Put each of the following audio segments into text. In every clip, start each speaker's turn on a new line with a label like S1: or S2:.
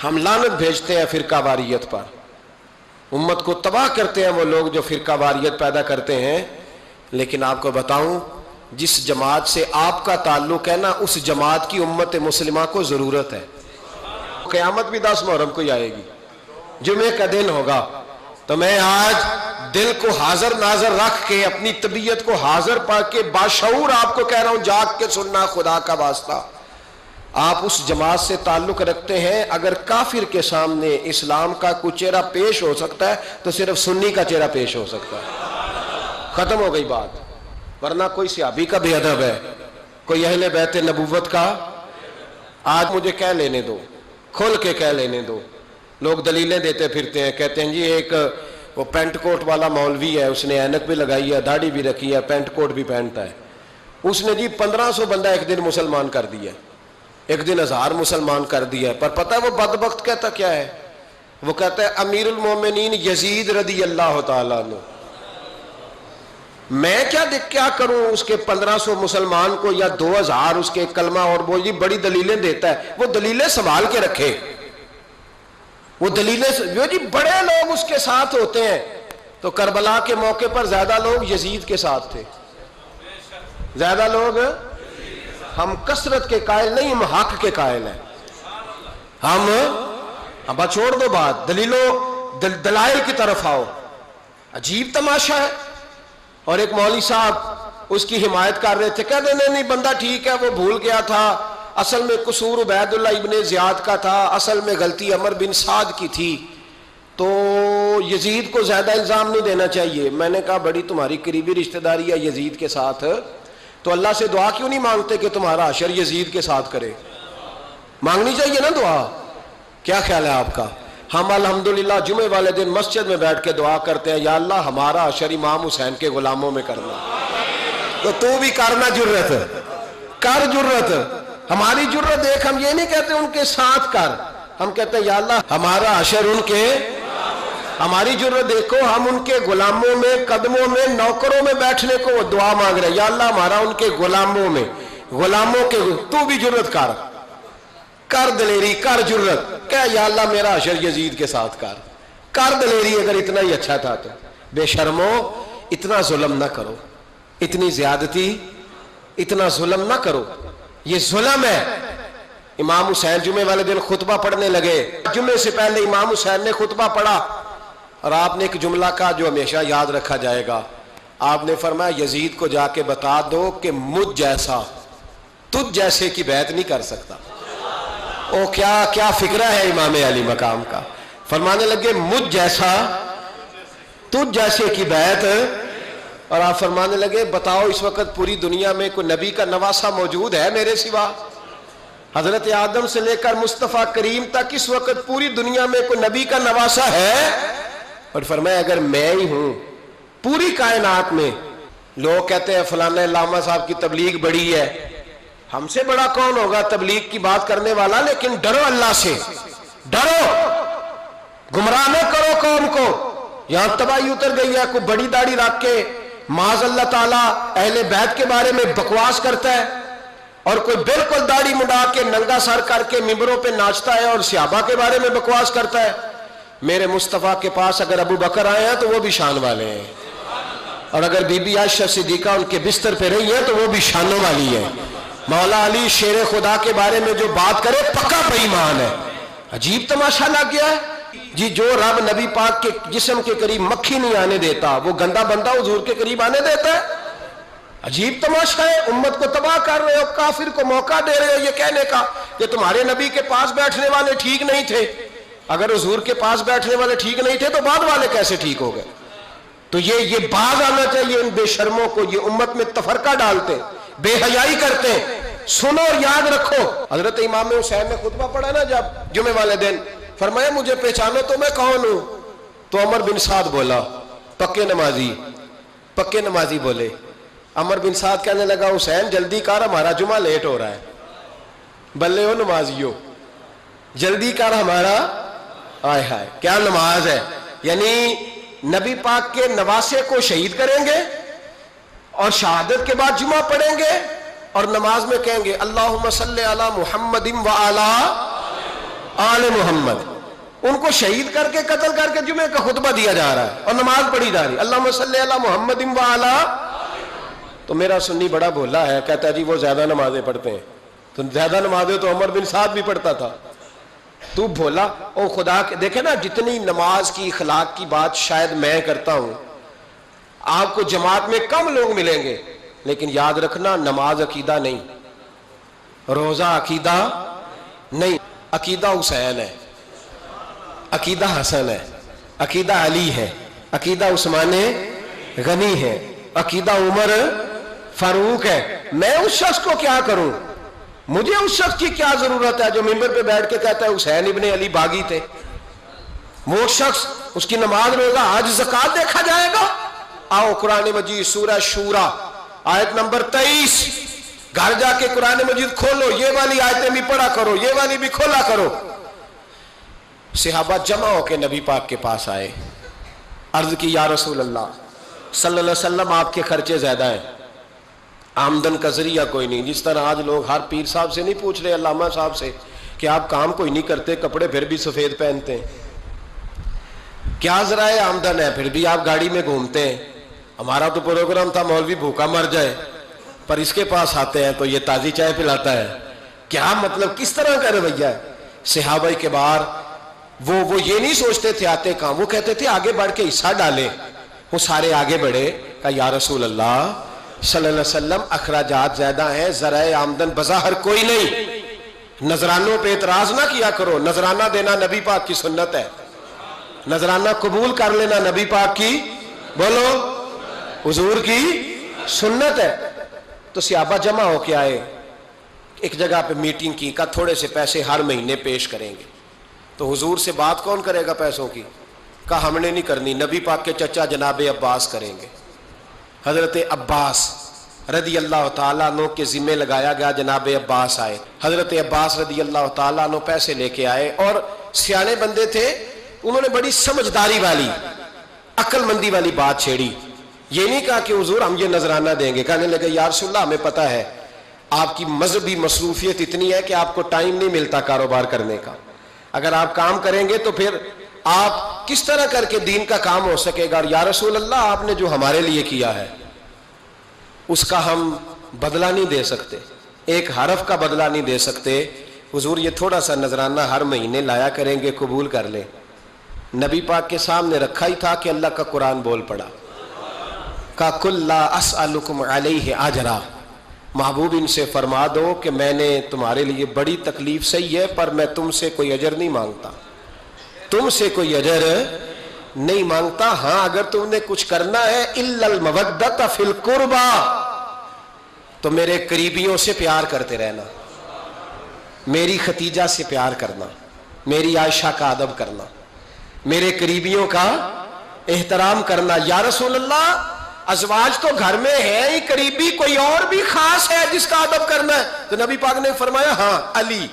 S1: ہم لعنت بھیجتے ہیں فرقہ واریت پر، امت کو تباہ کرتے ہیں وہ لوگ جو فرقہ واریت پیدا کرتے ہیں. لیکن آپ کو بتاؤں، جس جماعت سے آپ کا تعلق ہے نا، اس جماعت کی امت مسلمہ کو ضرورت ہے. قیامت بھی 10 محرم کو ہی آئے گی، جمعے کا دن ہوگا. تو میں آج دل کو حاضر ناظر رکھ کے، اپنی طبیعت کو حاضر پا کے باشعور آپ کو کہہ رہا ہوں، جاگ کے سننا خدا کا واسطہ. آپ اس جماعت سے تعلق رکھتے ہیں، اگر کافر کے سامنے اسلام کا کوئی چہرہ پیش ہو سکتا ہے تو صرف سنی کا چہرہ پیش ہو سکتا ہے. ختم ہو گئی بات. ورنہ کوئی صحابی کا بے ادب ہے، کوئی اہل بیت نبوت کا. آج مجھے کہہ لینے دو، کھول کے کہہ لینے دو. لوگ دلیلیں دیتے پھرتے ہیں، کہتے ہیں جی ایک وہ پینٹ کوٹ والا مولوی ہے، اس نے اینک بھی لگائی ہے، داڑھی بھی رکھی ہے، پینٹ کوٹ بھی پہنتا ہے. اس نے جی 1500 بندہ ایک دن مسلمان کر دیا، ایک دن 1000 مسلمان کر دیا. پر پتہ ہے وہ بدبخت کہتا کیا ہے؟ وہ کہتا ہے امیر المومنین یزید رضی اللہ تعالیٰ عنہ. میں کیا کروں اس کے 1500 مسلمان کو یا 2000 اس کے کلمہ، اور وہ جی بڑی دلیلیں دیتا ہے. وہ دلیلیں سنبھال کے رکھے، وہ دلیلیں جو جی بڑے لوگ اس کے ساتھ ہوتے ہیں. تو کربلا کے موقع پر زیادہ لوگ یزید کے ساتھ تھے، زیادہ لوگ. ہم کثرت کے قائل نہیں، ہم حق کے قائل ہیں. ہم اب چھوڑ دو بات، دلائل کی طرف آؤ. عجیب تماشا ہے. اور ایک مولوی صاحب اس کی حمایت کر رہے تھے، کہتے نہیں بندہ ٹھیک ہے، وہ بھول گیا تھا، اصل میں قصور عبید اللہ ابن زیاد کا تھا، اصل میں غلطی عمر بن سعد کی تھی، تو یزید کو زیادہ الزام نہیں دینا چاہیے. میں نے کہا بڑی تمہاری قریبی رشتہ داری ہے یزید کے ساتھ، تو اللہ سے دعا کیوں نہیں مانگتے کہ تمہارا حشر یزید کے ساتھ کرے؟ مانگنی چاہیے نا دعا. کیا خیال ہے آپ کا؟ ہم الحمدللہ جمعے والے دن مسجد میں بیٹھ کے دعا کرتے ہیں، یا اللہ ہمارا حشر امام حسین کے غلاموں میں کرنا. تو بھی کرنا، جرت کر، جرت. ہماری جرت دیکھ، ہم یہ نہیں کہتے ان کے ساتھ کر، ہم کہتے ہیں یا اللہ ہمارا حشر ان کے. ہماری جرت دیکھو، ہم ان کے غلاموں میں، قدموں میں، نوکروں میں بیٹھنے کو دعا مانگ رہے ہیں، یا اللہ ہمارا ان کے غلاموں میں، غلاموں کے. تو بھی جرت کر دلیری، کر جرت، کہ یا اللہ میرا حشر یزید کے ساتھ کر دلیری. اگر اتنا ہی اچھا تھا تو بے شرمو اتنا ظلم نہ کرو، اتنی زیادتی، اتنا ظلم نہ کرو. یہ ظلم ہے. امام حسین جمعے والے دن خطبہ پڑھنے لگے. جمعے سے پہلے امام حسین نے خطبہ پڑھا، اور آپ نے ایک جملہ کہا جو ہمیشہ یاد رکھا جائے گا. آپ نے فرمایا یزید کو جا کے بتا دو کہ مجھ جیسا تجھ جیسے کی بیعت نہیں کر سکتا. او کیا فکرہ ہے امام علی مقام کا. فرمانے لگے مجھ جیسا تجھ جیسے کی بیعت. اور آپ فرمانے لگے بتاؤ اس وقت پوری دنیا میں کوئی نبی کا نواسہ موجود ہے میرے سوا؟ حضرت آدم سے لے کر مصطفیٰ کریم تک اس وقت پوری دنیا میں کوئی نبی کا نواسہ ہے؟ اور فرمایا اگر میں ہی ہوں پوری کائنات میں. لوگ کہتے ہیں فلانا علامہ صاحب کی تبلیغ بڑی ہے. ہم سے بڑا کون ہوگا تبلیغ کی بات کرنے والا؟ لیکن ڈرو اللہ سے، ڈرو، گمراہ نہ کرو قوم کو. یہاں تباہی اتر گئی ہے. کوئی بڑی داڑھی رکھ کے معاذ اللہ تعالیٰ اہل بیت کے بارے میں بکواس کرتا ہے، اور کوئی بالکل داڑھی مڈا کے ننگا سر کر کے ممبروں پہ ناچتا ہے اور صحابہ کے بارے میں بکواس کرتا ہے. میرے مصطفیٰ کے پاس اگر ابو بکر آئے ہیں تو وہ بھی شان والے ہیں، اور اگر بی بی عائشہ صدیقہ ان کے بستر پہ رہی ہے تو وہ بھی شانوں والی ہے. مولا علی شیر خدا کے بارے میں جو بات کرے پکا بے ایمان ہے. عجیب تماشا لگ گیا ہے جی. جو رب نبی پاک کے جسم کے قریب مکھی نہیں آنے دیتا، وہ گندا بندہ حضور کے قریب آنے دیتا ہے؟ عجیب تماشا ہے. امت کو تباہ کر رہے ہو، کافر کو موقع دے رہے ہو یہ کہنے کا کہ تمہارے نبی کے پاس بیٹھنے والے ٹھیک نہیں تھے. اگر حضور کے پاس بیٹھنے والے ٹھیک نہیں تھے تو بعد والے کیسے ٹھیک ہو گئے؟ تو یہ باز آنا چاہیے ان بے شرموں کو. یہ امت میں تفرقہ ڈالتے، بے حیائی کرتے. سنو اور یاد رکھو، حضرت امام حسین نے خطبہ پڑھا نا جب جمعے والے دن، فرمایا مجھے پہچانو تو میں کون ہوں؟ تو عمر بن سعد بولا، پکے نمازی بولے. عمر بن سعد کہنے لگا حسین جلدی کر، ہمارا جمعہ لیٹ ہو رہا ہے. بلے ہو نمازیو، جلدی کر ہمارا. آئے ہائے کیا نماز ہے. یعنی نبی پاک کے نواسے کو شہید کریں گے اور شہادت کے بعد جمعہ پڑھیں گے اور نماز میں کہیں گے اللہم صلی علی محمد و علی. آل محمد. ان کو شہید کر کے قتل کر کے جمعے کا خطبہ دیا جا رہا ہے اور نماز پڑھی جا رہی. اللہم صلی علی محمد و علی. تو میرا سنی بڑا بھولا ہے, کہتا ہے جی وہ زیادہ نمازیں پڑھتے ہیں. تو زیادہ نمازیں تو عمر بن سعد بھی پڑھتا تھا. تو بھولا او خدا کے. دیکھیں نا, جتنی نماز کی اخلاق کی بات شاید میں کرتا ہوں, آپ کو جماعت میں کم لوگ ملیں گے, لیکن یاد رکھنا نماز عقیدہ نہیں, روزہ عقیدہ نہیں. عقیدہ حسین ہے, عقیدہ حسن ہے, عقیدہ علی ہے, عقیدہ عثمان غنی ہے, عقیدہ عمر فاروق ہے. میں اس شخص کو کیا کروں؟ مجھے اس شخص کی کیا ضرورت ہے جو ممبر پہ بیٹھ کے کہتا ہے حسین ابن علی باغی تھے؟ وہ شخص, اس کی نماز روزہ حج زکات دیکھا جائے گا. آؤ قرآن مجید سورہ شورا آیت نمبر 23, گھر جا کے قرآن مجید کھولو, یہ والی آیتیں بھی پڑھا کرو, یہ والی بھی کھولا کرو. صحابہ جمع ہو کے نبی پاک کے پاس آئے, عرض کی یا رسول اللہ صلی اللہ علیہ وسلم, آپ کے خرچے زیادہ ہیں, آمدن کا ذریعہ کوئی نہیں. جس طرح آج لوگ ہر پیر صاحب سے نہیں پوچھ رہے, علامہ صاحب سے, کہ آپ کام کوئی نہیں کرتے, کپڑے پھر بھی سفید پہنتے ہیں, کیا ذرائع آمدن ہے, پھر بھی آپ گاڑی میں گھومتے ہیں. ہمارا تو پروگرام تھا مولوی بھوکا مر جائے, پر اس کے پاس آتے ہیں تو یہ تازی چائے پلاتا ہے. کیا مطلب, کس طرح کا رویہ ہے؟ صحابہ کے بار وہ یہ نہیں سوچتے تھے آتے کہاں, وہ کہتے تھے آگے بڑھ کے حصہ ڈالیں. وہ سارے آگے بڑھے, کہا یا رسول اللہ صلی اللہ علیہ وسلم اخراجات زیادہ ہیں, ذرائع آمدن بظاہر کوئی نہیں. نذرانوں پہ اعتراض نہ کیا کرو, نذرانہ دینا نبی پاک کی سنت ہے, نذرانہ قبول کر لینا نبی پاک کی, بولو, حضور کی سنت ہے. تو صحابہ جمع ہو کے آئے, ایک جگہ پہ میٹنگ کی, کہا تھوڑے سے پیسے ہر مہینے پیش کریں گے. تو حضور سے بات کون کرے گا پیسوں کی؟ کہا ہم نے نہیں کرنی, نبی پاک کے چچا جناب عباس کریں گے. حضرت عباس رضی اللہ تعالیٰ عنہ کے ذمے لگایا گیا. جناب عباس آئے, حضرت عباس رضی اللہ تعالیٰ عنہ پیسے لے کے آئے, اور سیانے بندے تھے, انہوں نے بڑی سمجھداری والی, عقل مندی والی بات چھیڑی. یہ نہیں کہا کہ حضور ہم یہ نذرانہ دیں گے. کہنے لگے یا رسول اللہ ہمیں پتہ ہے آپ کی مذہبی مصروفیت اتنی ہے کہ آپ کو ٹائم نہیں ملتا کاروبار کرنے کا. اگر آپ کام کریں گے تو پھر آپ کس طرح کر کے دین کا کام ہو سکے گا. اور یا رسول اللہ آپ نے جو ہمارے لیے کیا ہے اس کا ہم بدلہ نہیں دے سکتے, ایک حرف کا بدلہ نہیں دے سکتے. حضور یہ تھوڑا سا نذرانہ ہر مہینے لایا کریں گے, قبول کر لیں. نبی پاک کے سامنے رکھا ہی تھا کہ اللہ کا قرآن بول پڑا, کا کل لا اسألکم علیہ اجرا, محبوب ان سے فرما دو کہ میں نے تمہارے لیے بڑی تکلیف سہی ہے, پر میں تم سے کوئی اجر نہیں مانگتا, تم سے کوئی اجر نہیں مانگتا. ہاں اگر تم نے کچھ کرنا ہے الا المودۃ فی القربى, تو میرے قریبیوں سے پیار کرتے رہنا, میری ختیجہ سے پیار کرنا, میری عائشہ کا ادب کرنا, میرے قریبیوں کا احترام کرنا. یا رسول اللہ ازواج تو گھر میں ہے ہی, قریبی کوئی اور بھی خاص ہے جس کا ادب کرنا ہے؟ تو نبی پاک نے فرمایا ہاں علی,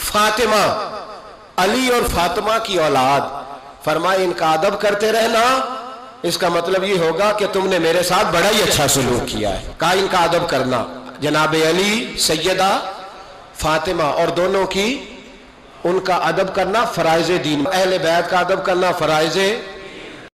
S1: فاطمہ, علی اور فاطمہ کی اولاد. فرمایا ان کا ادب کرتے رہنا, اس کا مطلب یہ ہوگا کہ تم نے میرے ساتھ بڑا ہی اچھا سلوک کیا ہے. کہا ان کا ادب کرنا, جناب علی, سیدہ فاطمہ, اور دونوں کی ان کا ادب کرنا فرائض دین, اہل بیت کا ادب کرنا فرائض